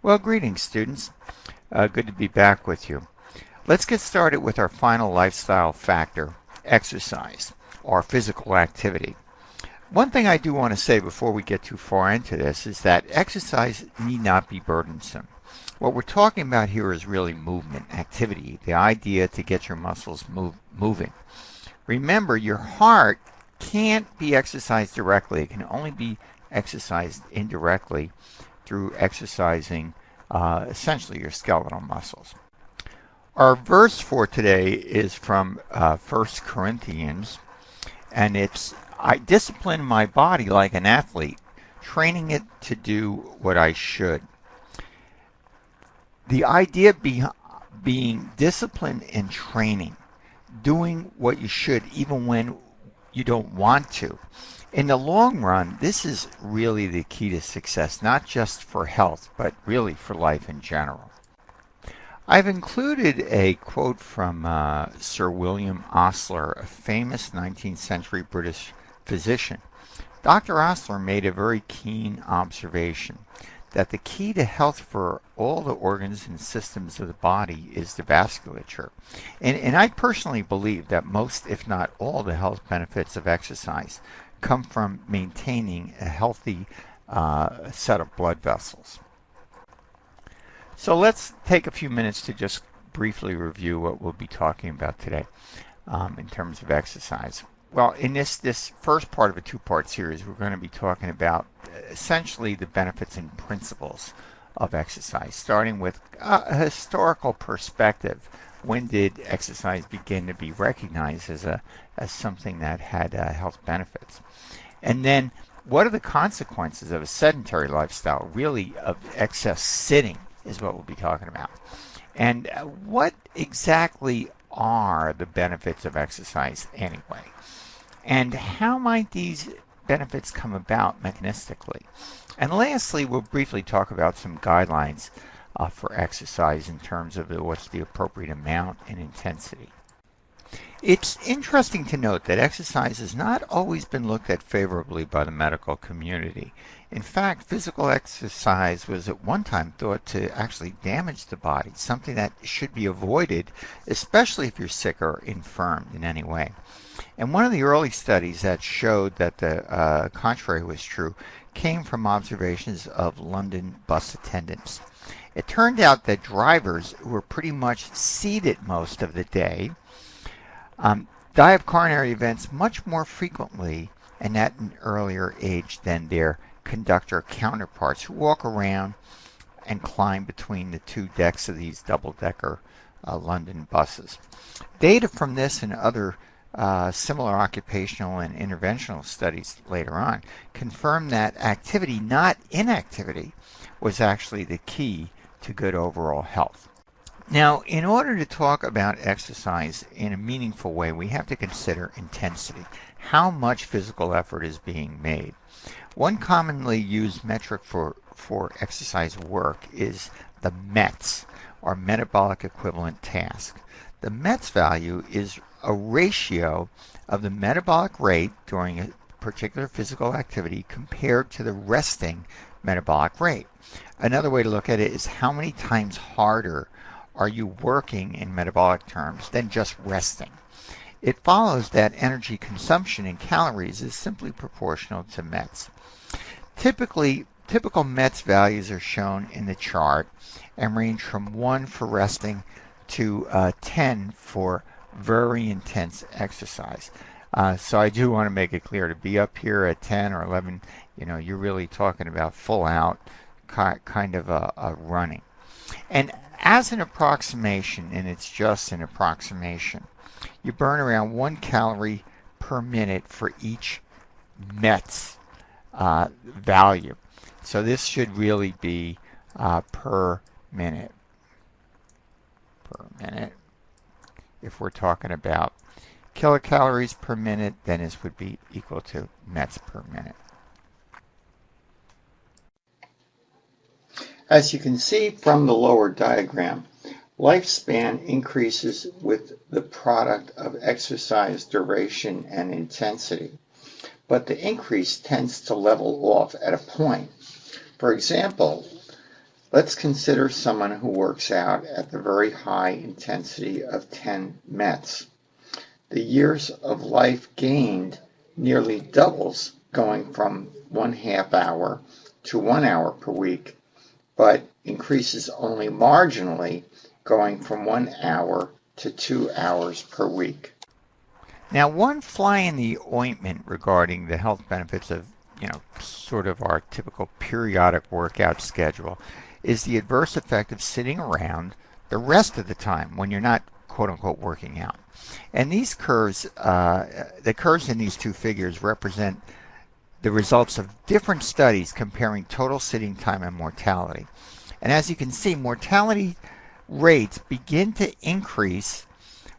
Well, greetings, students. Good to be back with you. Let's get started with our final lifestyle factor, exercise, or physical activity. One thing I do want to say before we get too far into this is that exercise need not be burdensome. What we're talking about here is really movement, activity, the idea to get your muscles moving. Remember, your heart can't be exercised directly. It can only be exercised indirectly through exercising essentially your skeletal muscles. Our verse for today is from 1 Corinthians, and it's, I discipline my body like an athlete, training it to do what I should. The idea being discipline and training, doing what you should even when you don't want to. In the long run, this is really the key to success, not just for health, but really for life in general. I've included a quote from Sir William Osler, a famous 19th century British physician. Dr. Osler made a very keen observation that the key to health for all the organs and systems of the body is the vasculature. And I personally believe that most, if not all, the health benefits of exercise come from maintaining a healthy set of blood vessels. So let's take a few minutes to just briefly review what we'll be talking about today in terms of exercise. Well, in this first part of a two-part series, we're going to be talking about essentially the benefits and principles of exercise, starting with a historical perspective. When did exercise begin to be recognized as something that had health benefits? And then what are the consequences of a sedentary lifestyle, really of excess sitting is what we'll be talking about. And what exactly are the benefits of exercise anyway? And how might these benefits come about mechanistically? And lastly, we'll briefly talk about some guidelines for exercise in terms of what's the appropriate amount and intensity. It's interesting to note that exercise has not always been looked at favorably by the medical community. In fact, physical exercise was at one time thought to actually damage the body, something that should be avoided, especially if you're sick or infirmed in any way. And one of the early studies that showed that the contrary was true came from observations of London bus attendants. It turned out that drivers who were pretty much seated most of the day die of coronary events much more frequently and at an earlier age than their conductor counterparts who walk around and climb between the two decks of these double-decker London buses. Data from this and other similar occupational and interventional studies later on confirmed that activity, not inactivity, was actually the key to good overall health. Now, in order to talk about exercise in a meaningful way, we have to consider intensity. How much physical effort is being made? One commonly used metric for exercise work is the METS, or metabolic equivalent task. The METS value is a ratio of the metabolic rate during a particular physical activity compared to the resting metabolic rate. Another way to look at it is how many times harder are you working in metabolic terms than just resting. It follows that energy consumption in calories is simply proportional to METs. Typical METs values are shown in the chart and range from 1 for resting to 10 for very intense exercise. So I do want to make it clear, to be up here at 10 or 11, you're really talking about full out kind of a running. And as an approximation, and it's just an approximation, you burn around 1 calorie per minute for each METs value. So this should really be per minute. If we're talking about kilocalories per minute, then this would be equal to METs per minute. As you can see from the lower diagram, lifespan increases with the product of exercise duration and intensity, but the increase tends to level off at a point. For example, Let's consider someone who works out at the very high intensity of 10 METs. The years of life gained nearly doubles, going from 1/2 hour to 1 hour per week, but increases only marginally, going from 1 hour to 2 hours per week. Now, one fly in the ointment regarding the health benefits of, sort of our typical periodic workout schedule is the adverse effect of sitting around the rest of the time when you're not quote unquote working out. And these curves, the curves in these two figures represent the results of different studies comparing total sitting time and mortality. And as you can see, mortality rates begin to increase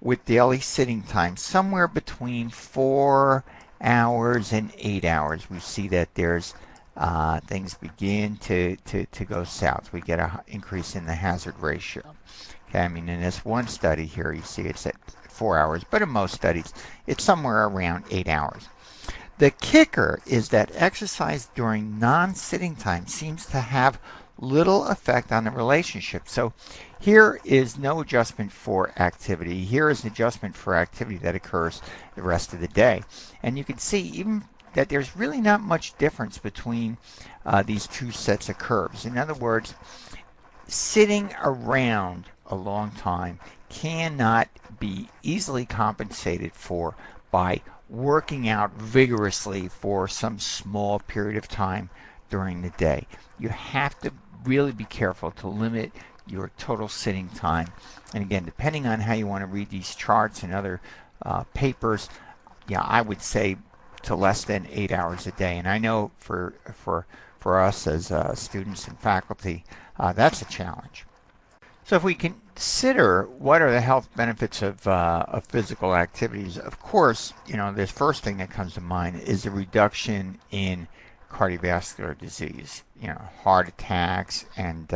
with daily sitting time somewhere between 4 hours and 8 hours. We see that there's things begin to go south. We get an increase in the hazard ratio. Okay, I mean, in this one study here, you see it's at 4 hours, but in most studies, it's somewhere around 8 hours. The kicker is that exercise during non-sitting time seems to have little effect on the relationship. So here is no adjustment for activity. Here is an adjustment for activity that occurs the rest of the day. And you can see even that there's really not much difference between these two sets of curves. In other words, sitting around a long time cannot be easily compensated for by working out vigorously for some small period of time during the day. You have to really be careful to limit your total sitting time. And again, depending on how you want to read these charts and other papers, I would say to less than 8 hours a day. And I know for us as students and faculty, that's a challenge. So if we consider what are the health benefits of physical activities, of course, the first thing that comes to mind is a reduction in cardiovascular disease. Heart attacks and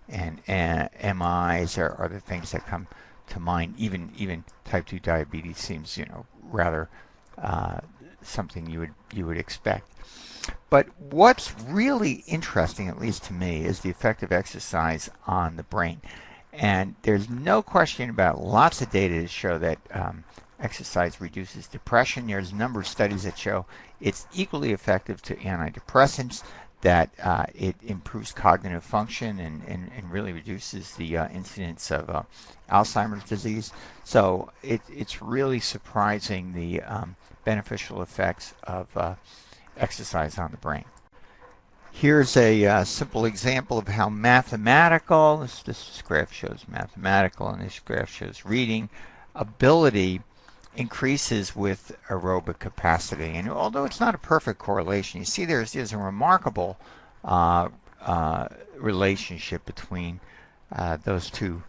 MIs are the things that come to mind. Even type 2 diabetes seems, rather something you would expect. But what's really interesting, at least to me, is the effect of exercise on the brain. And there's no question about lots of data to show that exercise reduces depression. There's a number of studies that show it's equally effective to antidepressants, that it improves cognitive function and really reduces the incidence of Alzheimer's disease. So it's really surprising the beneficial effects of exercise on the brain. Here's a simple example of how mathematical, this graph shows mathematical and this graph shows reading ability increases with aerobic capacity. And although it's not a perfect correlation, you see there's a remarkable relationship between those two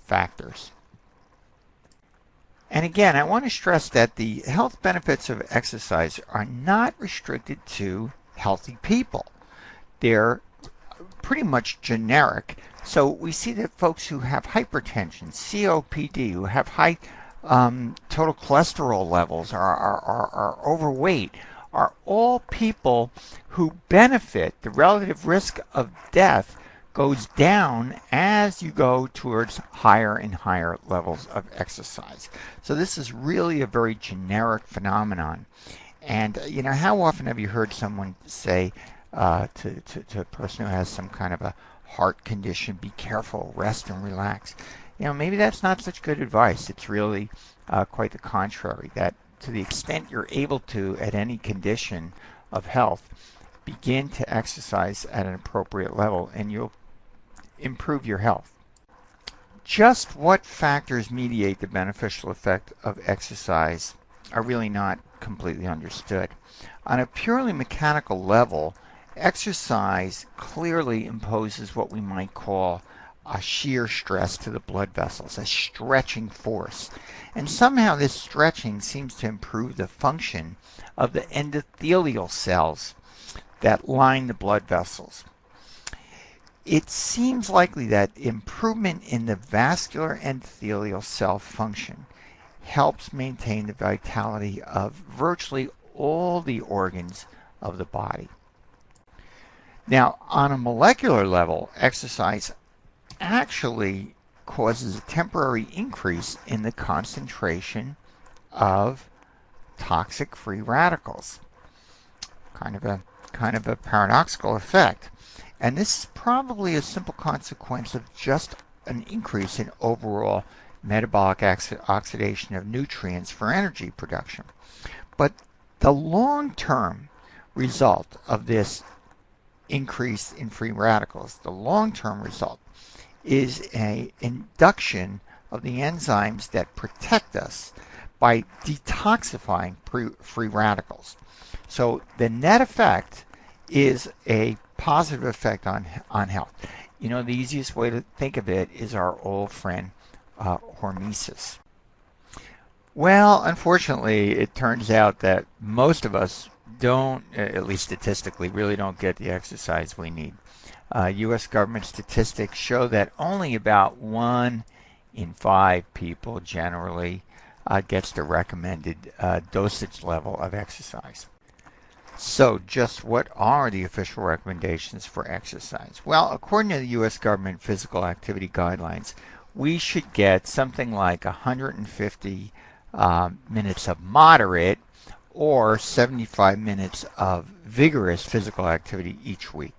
factors. And again, I want to stress that the health benefits of exercise are not restricted to healthy people. They're pretty much generic. So we see that folks who have hypertension, COPD, who have high total cholesterol levels, are overweight, are all people who benefit. The relative risk of death goes down as you go towards higher and higher levels of exercise. So this is really a very generic phenomenon. And how often have you heard someone say to a person who has some kind of a heart condition, be careful, rest and relax? Maybe that's not such good advice. It's really quite the contrary, that to the extent you're able to, at any condition of health, begin to exercise at an appropriate level and you'll improve your health. Just what factors mediate the beneficial effect of exercise are really not completely understood. On a purely mechanical level, exercise clearly imposes what we might call a shear stress to the blood vessels, a stretching force. And somehow this stretching seems to improve the function of the endothelial cells that line the blood vessels. It seems likely that improvement in the vascular endothelial cell function helps maintain the vitality of virtually all the organs of the body. Now, on a molecular level, exercise actually causes a temporary increase in the concentration of toxic free radicals. Kind of a paradoxical effect. And this is probably a simple consequence of just an increase in overall metabolic oxidation of nutrients for energy production. But the long-term result of this increase in free radicals, the long-term result, is an induction of the enzymes that protect us by detoxifying free radicals. So the net effect is a positive effect on health. You know, the easiest way to think of it is our old friend hormesis. Well, unfortunately, it turns out that most of us don't, at least statistically, really don't get the exercise we need. U.S. government statistics show that only about 1 in 5 people generally gets the recommended dosage level of exercise. So, just what are the official recommendations for exercise? Well, according to the U.S. government physical activity guidelines, we should get something like 150 minutes of moderate or 75 minutes of vigorous physical activity each week.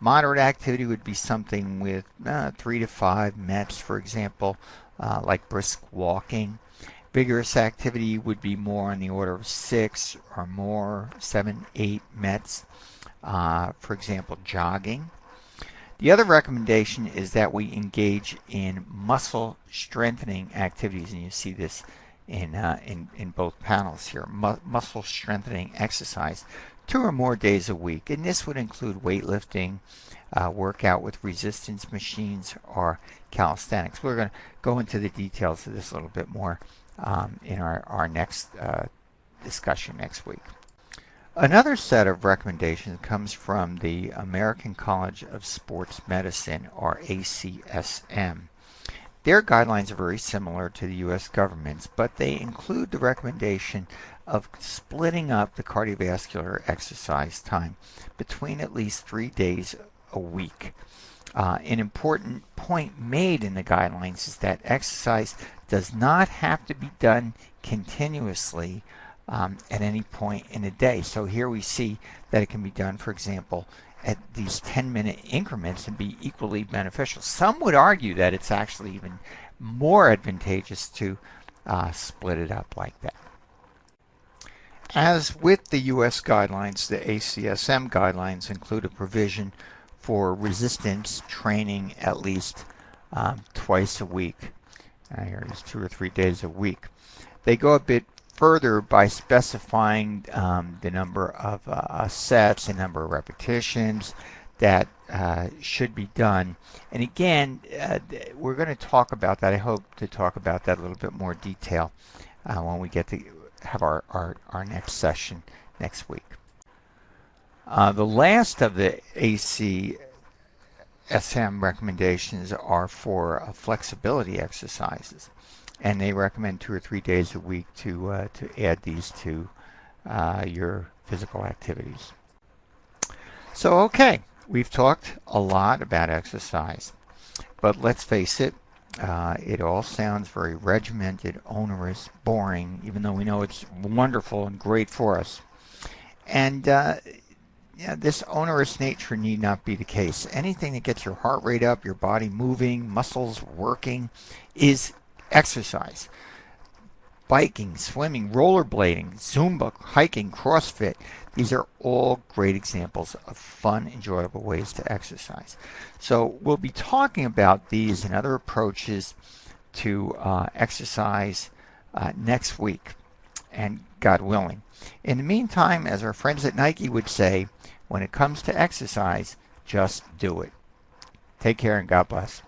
Moderate activity would be something with 3 to 5 METs, for example, like brisk walking. Vigorous activity would be more on the order of 6 or more, 7, 8 METs, for example, jogging. The other recommendation is that we engage in muscle strengthening activities, and you see this in both panels here. Muscle strengthening exercise 2 or more days a week, and this would include weightlifting, workout with resistance machines, or calisthenics. We're going to go into the details of this a little bit more in our next discussion next week. Another set of recommendations comes from the American College of Sports Medicine, or ACSM. Their guidelines are very similar to the U.S. government's, but they include the recommendation of splitting up the cardiovascular exercise time between at least 3 days a week. An important point made in the guidelines is that exercise does not have to be done continuously at any point in a day. So here we see that it can be done, for example, at these 10-minute increments and be equally beneficial. Some would argue that it's actually even more advantageous to split it up like that. As with the U.S. guidelines, the ACSM guidelines include a provision for resistance training at least twice a week. Here it is 2 or 3 days a week. They go a bit further by specifying the number of sets, the number of repetitions that should be done. And again, we're going to talk about that. I hope to talk about that a little bit more detail when we get to have our next session next week. The last of the ACSM recommendations are for flexibility exercises, and they recommend 2 or 3 days a week to add these to your physical activities. So, okay, we've talked a lot about exercise, but let's face it, it all sounds very regimented, onerous, boring, even though we know it's wonderful and great for us. And this onerous nature need not be the case. Anything that gets your heart rate up, your body moving, muscles working, is exercise. Biking, swimming, rollerblading, Zumba, hiking, CrossFit. These are all great examples of fun, enjoyable ways to exercise. So we'll be talking about these and other approaches to exercise next week, and God willing. In the meantime, as our friends at Nike would say, when it comes to exercise, just do it. Take care and God bless.